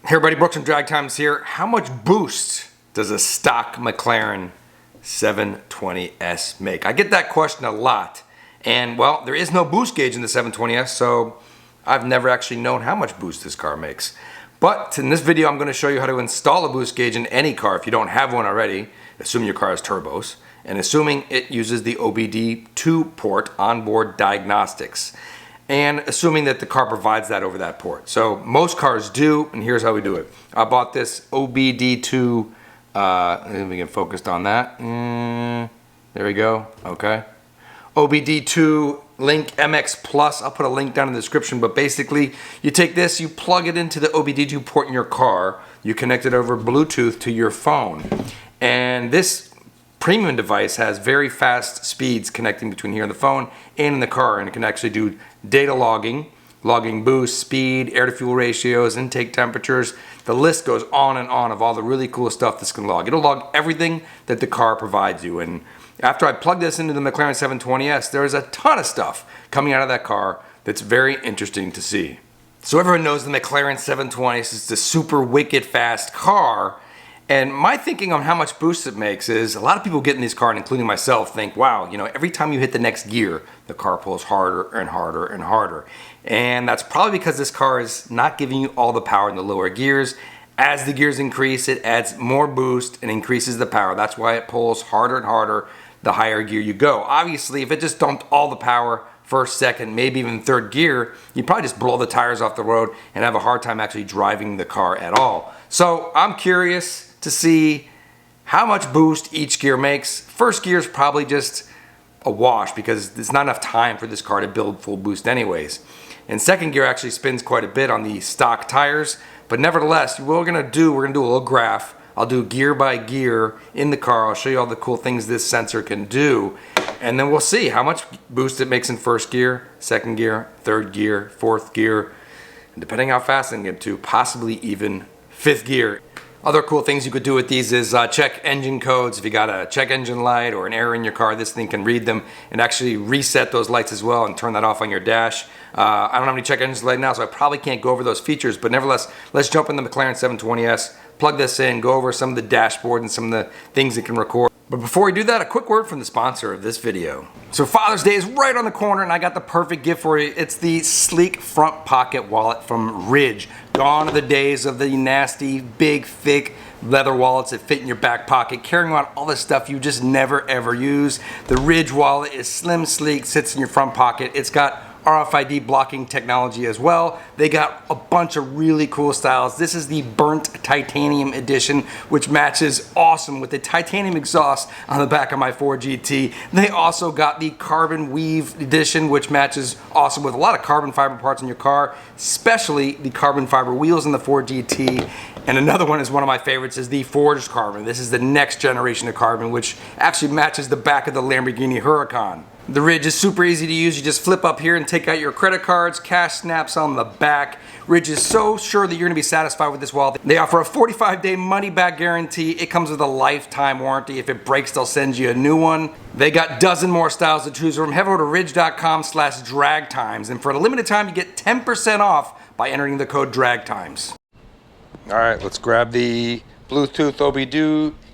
Hey everybody, Brooks from Drag Times here. How much boost does a stock McLaren 720S make? I get that question a lot. And well, there is no boost gauge in the 720S, so I've never actually known how much boost this car makes. But in this video, I'm going to show you how to install a boost gauge in any car if you don't have one already, assuming your car has turbos, and assuming it uses the OBD2 port, onboard diagnostics. And assuming that the car provides that over that port. So most cars do, and here's how we do it. I bought this OBD2, let me get focused on that. There we go, okay. OBDLink MX Plus, I'll put a link down in the description, but basically you take this, you plug it into the OBD2 port in your car, you connect it over Bluetooth to your phone. And this premium device has very fast speeds connecting between here and the phone and in the car, and it can actually do data logging boost, speed, air to fuel ratios, intake temperatures. The list goes on and on of all the really cool stuff this can log. It'll log everything that the car provides you. And after I plugged this into the McLaren 720S, there's a ton of stuff coming out of that car that's very interesting to see. So everyone knows the McLaren 720S is the super wicked fast car. And my thinking on how much boost it makes is a lot of people get in these cars, including myself, think, wow, you know, every time you hit the next gear, the car pulls harder and harder and harder. And that's probably because this car is not giving you all the power in the lower gears. As the gears increase, it adds more boost and increases the power. That's why it pulls harder and harder the higher gear you go. Obviously, if it just dumped all the power first, second, maybe even third gear, you'd probably just blow the tires off the road and have a hard time actually driving the car at all. So I'm curious to see how much boost each gear makes. First gear is probably just a wash because there's not enough time for this car to build full boost anyways. And second gear actually spins quite a bit on the stock tires, but nevertheless, what we're gonna do a little graph. I'll do gear by gear in the car. I'll show you all the cool things this sensor can do, and then we'll see how much boost it makes in first gear, second gear, third gear, fourth gear, and depending how fast I can get to, possibly even fifth gear. Other cool things you could do with these is check engine codes. If you got a check engine light or an error in your car, this thing can read them and actually reset those lights as well and turn that off on your dash. I don't have any check engines light now, so I probably can't go over those features, but nevertheless, let's jump in the McLaren 720S, plug this in, go over some of the dashboard and some of the things it can record. But before we do that, a quick word from the sponsor of this video. So Father's Day is right on the corner and I got the perfect gift for you. It's the sleek front pocket wallet from Ridge. Gone are the days of the nasty, big, thick leather wallets that fit in your back pocket, carrying around all the stuff you just never ever use. The Ridge wallet is slim, sleek, sits in your front pocket. It's got RFID blocking technology as well. They got a bunch of really cool styles. This is the burnt titanium edition, which matches awesome with the titanium exhaust on the back of my Ford GT. They also got the carbon weave edition, which matches awesome with a lot of carbon fiber parts in your car, especially the carbon fiber wheels in the Ford GT. And another one is one of my favorites is the forged carbon. This is the next generation of carbon, which actually matches the back of the Lamborghini Huracan. The Ridge is super easy to use. You just flip up here and take out your credit cards, cash snaps on the back. Ridge is so sure that you're gonna be satisfied with this wallet. They offer a 45-day money-back guarantee. It comes with a lifetime warranty. If it breaks, they'll send you a new one. They got a dozen more styles to choose from. Head over to ridge.com/dragtimes, and for a limited time, you get 10% off by entering the code DRAGTIMES. All right, let's grab the Bluetooth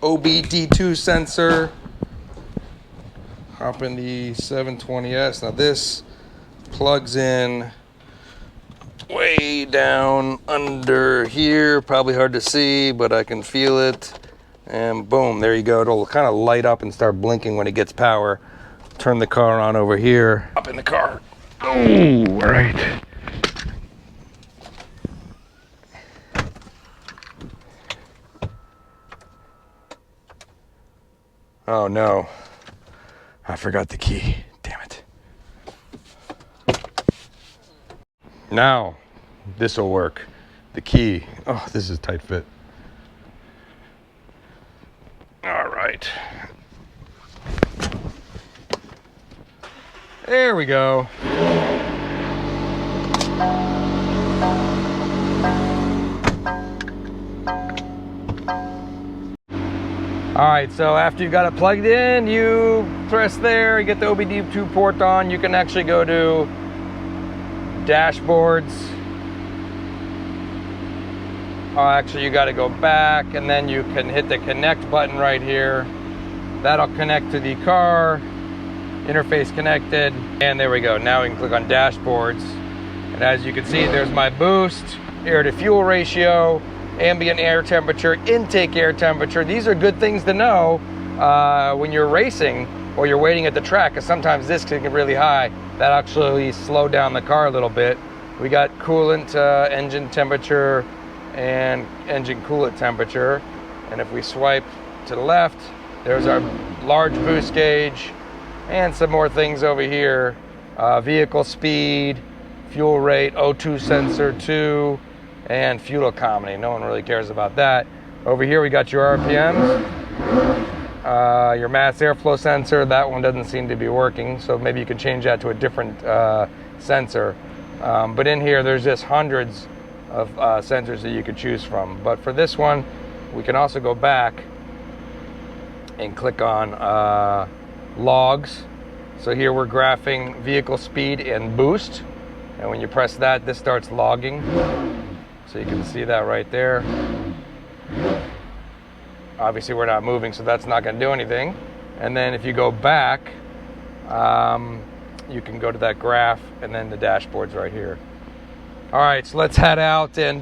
OBD2 sensor. Hop in the 720S. Now this plugs in way down under here. Probably hard to see, but I can feel it. And boom, there you go. It'll kind of light up and start blinking when it gets power. Turn the car on over here. Up in the car. Oh, all right. Oh no. I forgot the key. Damn it. Now, this will work. The key. Oh, this is tight fit. All right. There we go. All right, so after you got it plugged in, you press there, you get the OBD2 port on. You can actually go to dashboards, Actually, you got to go back, and then you can hit the connect button right here. That'll connect to the car. Interface connected, and there we go. Now we can click on dashboards, and as you can see, there's my boost, air to fuel ratio, ambient air temperature, intake air temperature. These are good things to know when you're racing or you're waiting at the track, because sometimes this can get really high. That actually slowed down the car a little bit. We got coolant, engine temperature, and engine coolant temperature. And if we swipe to the left, there's our large boost gauge and some more things over here. Vehicle speed, fuel rate, O2 sensor 2, and fuel economy. No one really cares about that. Over here we got your RPMs, your mass airflow sensor. That one doesn't seem to be working, so maybe you can change that to a different sensor. But in here there's just hundreds of sensors that you could choose from. But for this one, we can also go back and click on logs. So here we're graphing vehicle speed and boost, and when you press that, this starts logging. So you can see that right there. Obviously we're not moving, so that's not going to do anything. And then if you go back, you can go to that graph, and then the dashboard's right here. All right, so let's head out and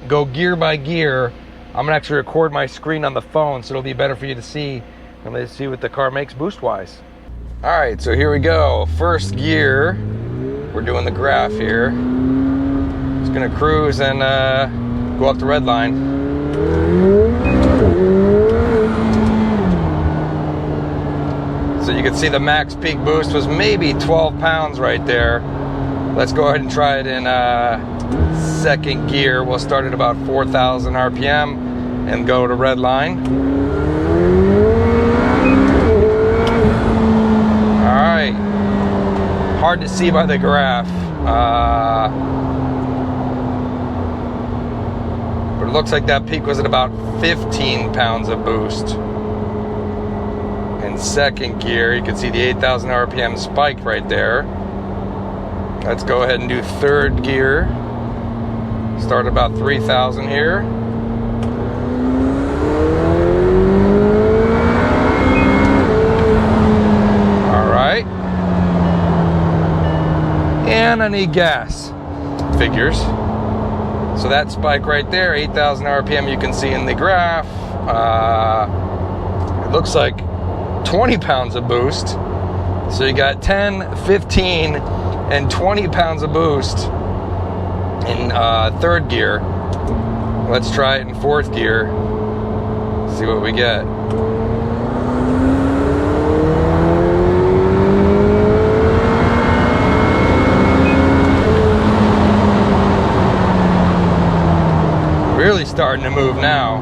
go gear by gear. I'm gonna actually record my screen on the phone, so it'll be better for you to see, and let's see what the car makes boost-wise. All right, so here we go. First gear, we're doing the graph here. Just gonna cruise and go up the red line. So you can see the max peak boost was maybe 12 pounds right there. Let's go ahead and try it in second gear. We'll start at about 4,000 RPM and go to red line. All right. Hard to see by the graph. But it looks like that peak was at about 15 pounds of boost. In second gear, you can see the 8,000 RPM spike right there. Let's go ahead and do third gear. Start about 3,000 here. All right. And I need gas. Figures. So that spike right there, 8,000 RPM, you can see in the graph. It looks like 20 pounds of boost. So you got 10, 15, and 20 pounds of boost in third gear. Let's try it in fourth gear. See what we get. Really starting to move now.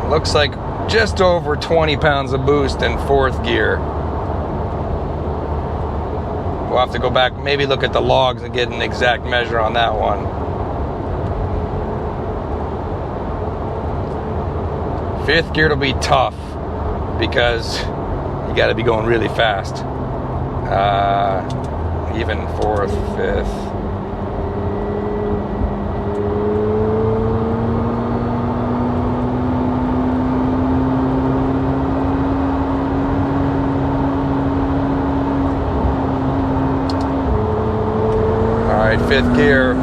Looks like just over 20 pounds of boost in fourth gear. We'll have to go back, maybe look at the logs and get an exact measure on that one. Fifth gear will be tough because you got to be going really fast. Even fourth, fifth. Fifth gear.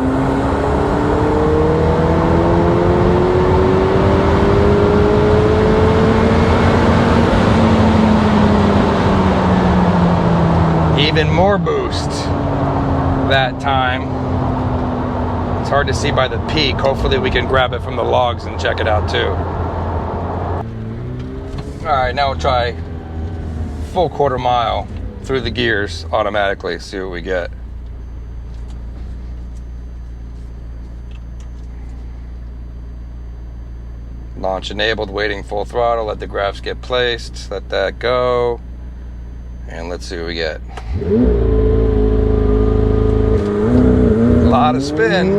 Even more boost that time. It's hard to see by the peak. Hopefully we can grab it from the logs and check it out too. All right, now we'll try full quarter mile through the gears automatically, see what we get. Launch enabled, waiting full throttle, let the graphs get placed, let that go, and let's see what we get. A lot of spin.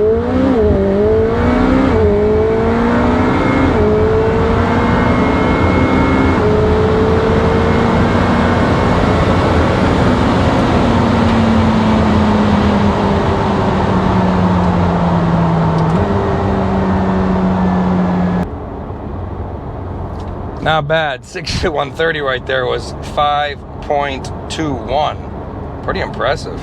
not bad. 60 to 130 right there was 5.21. Pretty impressive.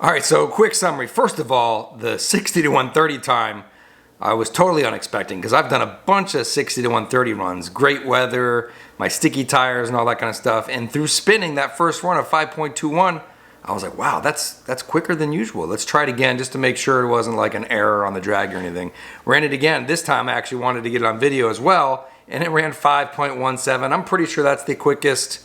All right, so quick summary. First of all, the 60 to 130 time, I was totally unexpected because I've done a bunch of 60 to 130 runs. Great weather, my sticky tires and all that kind of stuff. And through spinning that first run of 5.21, I was like, wow, that's quicker than usual. Let's try it again just to make sure it wasn't like an error on the drag or anything. Ran it again. This time I actually wanted to get it on video as well, and it ran 5.17. I'm pretty sure that's the quickest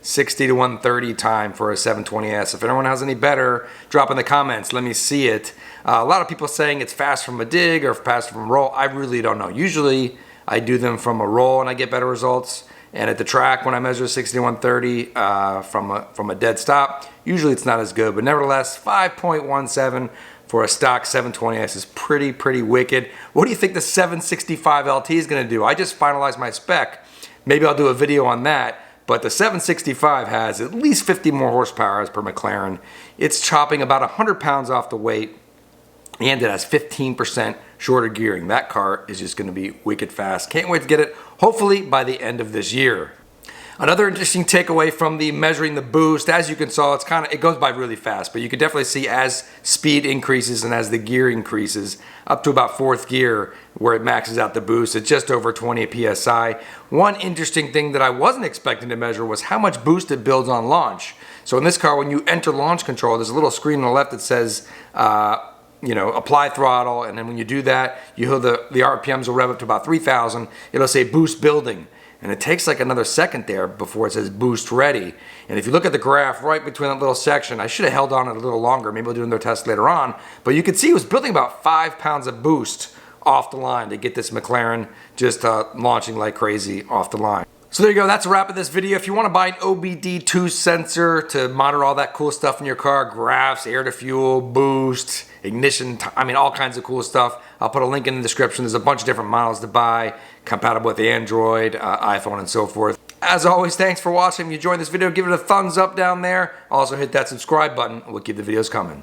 60 to 130 time for a 720S. If anyone has any better, drop in the comments. Let me see it. A lot of people saying it's fast from a dig or fast from a roll. I really don't know. Usually I do them from a roll and I get better results. And at the track, when I measure 60 to 130 from a dead stop, usually it's not as good. But nevertheless, 5.17 for a stock 720S is pretty wicked. What do you think the 765 LT is going to do? I just finalized my spec. Maybe I'll do a video on that. But the 765 has at least 50 more horsepower as per McLaren. It's chopping about 100 pounds off the weight, and it has 15% shorter gearing. That car is just going to be wicked fast. Can't wait to get it, hopefully by the end of this year. Another interesting takeaway from the measuring the boost, as you can see, it goes by really fast, but you can definitely see as speed increases and as the gear increases up to about fourth gear where it maxes out the boost, it's just over 20 PSI. One interesting thing that I wasn't expecting to measure was how much boost it builds on launch. So in this car, when you enter launch control, there's a little screen on the left that says, apply throttle, and then when you do that, the RPMs will rev up to about 3,000. It'll say boost building. And it takes like another second there before it says boost ready. And if you look at the graph right between that little section, I should have held on it a little longer. Maybe we'll do another test later on. But you can see it was building about 5 pounds of boost off the line to get this McLaren just launching like crazy off the line. So there you go, that's a wrap of this video. If you want to buy an OBD2 sensor to monitor all that cool stuff in your car, graphs, air to fuel, boost, ignition, all kinds of cool stuff, I'll put a link in the description. There's a bunch of different models to buy, compatible with Android, iPhone, and so forth. As always, thanks for watching. If you enjoyed this video, give it a thumbs up down there. Also hit that subscribe button. We'll keep the videos coming.